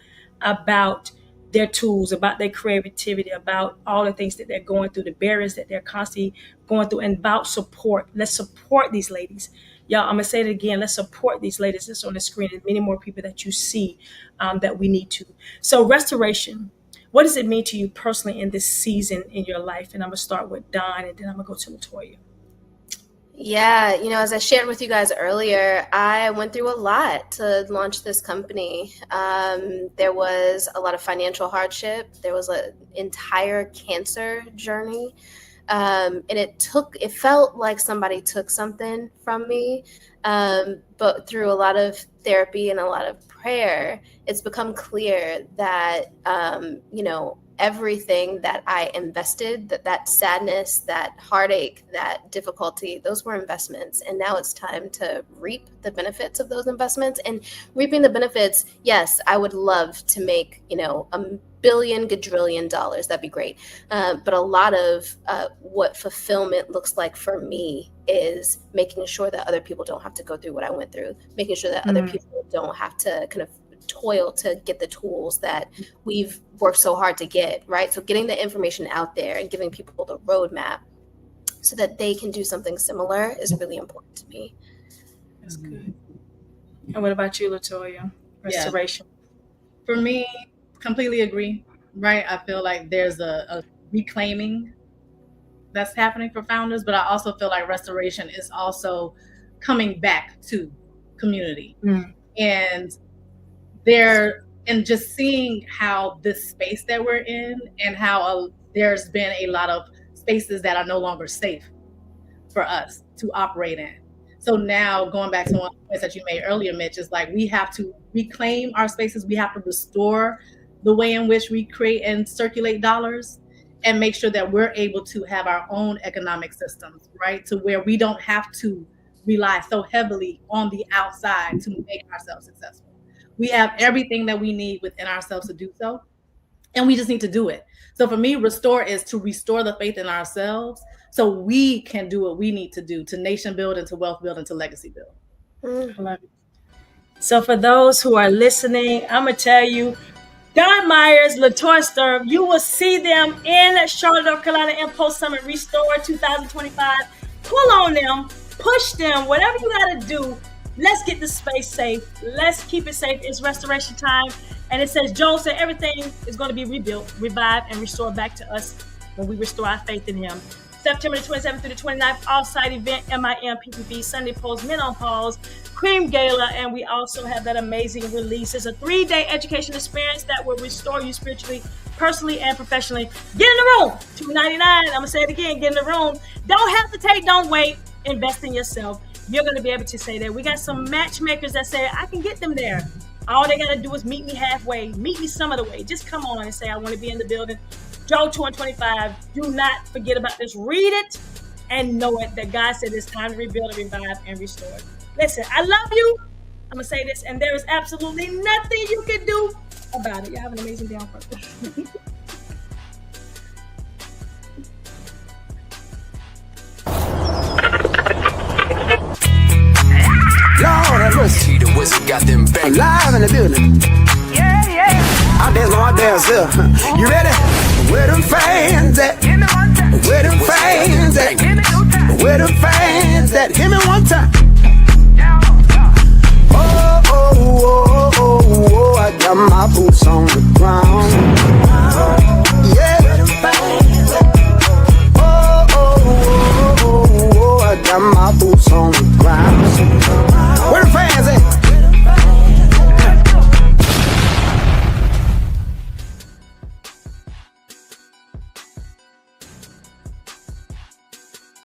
about their tools, about their creativity, about all the things that they're going through, the barriers that they're constantly going through, and about support. Let's support these ladies. Y'all, I'm going to say it again. Let's support these ladies that's on the screen and many more people that you see that we need to. So restoration. What does it mean to you personally in this season in your life? And I'm going to start with Dawn, and then I'm going to go to Latoya. Yeah, you know, as I shared with you guys earlier, I went through a lot to launch this company. There was a lot of financial hardship. There was an entire cancer journey. And it felt like somebody took something from me. But through a lot of therapy and a lot of prayer, it's become clear that, you know, everything that I invested, that sadness, that heartache, that difficulty, those were investments. And now it's time to reap the benefits of those investments. And reaping the benefits, yes, I would love to make, you know, $1 billion, $1 gajillion. That'd be great. But a lot of what fulfillment looks like for me is making sure that other people don't have to go through what I went through, making sure that other people don't have to kind of toil to get the tools that we've worked so hard to get, right? So getting the information out there and giving people the roadmap so that they can do something similar is really important to me. That's good. And what about you, Latoya? Restoration. Yeah. For me, completely agree, right? I feel like there's a reclaiming that's happening for founders, but I also feel like restoration is also coming back to community. And just seeing how this space that we're in and how there's been a lot of spaces that are no longer safe for us to operate in. So now going back to one of the points that you made earlier, Mitch, is like we have to reclaim our spaces. We have to restore the way in which we create and circulate dollars and make sure that we're able to have our own economic systems, right? To where we don't have to rely so heavily on the outside to make ourselves successful. We have everything that we need within ourselves to do so, and we just need to do it. So for me, restore is to restore the faith in ourselves so we can do what we need to do to nation build and to wealth build and to legacy build. I love it. So for those who are listening, I'm going to tell you, Dawn Myers, Latoya Sturm, you will see them in Charlotte, North Carolina Impulse Summit Restore 2025. Pull on them, push them, whatever you got to do. Let's get the space safe. Let's keep it safe. It's restoration time. And it says, Joel said everything is going to be rebuilt, revived, and restored back to us when we restore our faith in him. September the 27th through the 29th, off-site event, MIMPPB, Sunday Pulse, Men on Pause, Cream Gala, and we also have that amazing release. It's a 3-day education experience that will restore you spiritually, personally, and professionally. Get in the room, $299. I'm going to say it again, get in the room. Don't hesitate, don't wait, invest in yourself. You're going to be able to say that. We got some matchmakers that say, I can get them there. All they got to do is meet me halfway, meet me some of the way. Just come on and say, I want to be in the building. Joe 225. Do not forget about this. Read it and know it that God said it's time to rebuild, revive, and restore. Listen, I love you. I'm going to say this, and there is absolutely nothing you can do about it. You have an amazing day on purpose. Lord have mercy. The whistle got them back. Live in the building. Yeah, yeah. Out there's no dance here. You ready? Where them fans at? Where them fans at? Where them fans at? Hit me one time. Oh, oh, oh, oh, oh, I got my boots on the ground.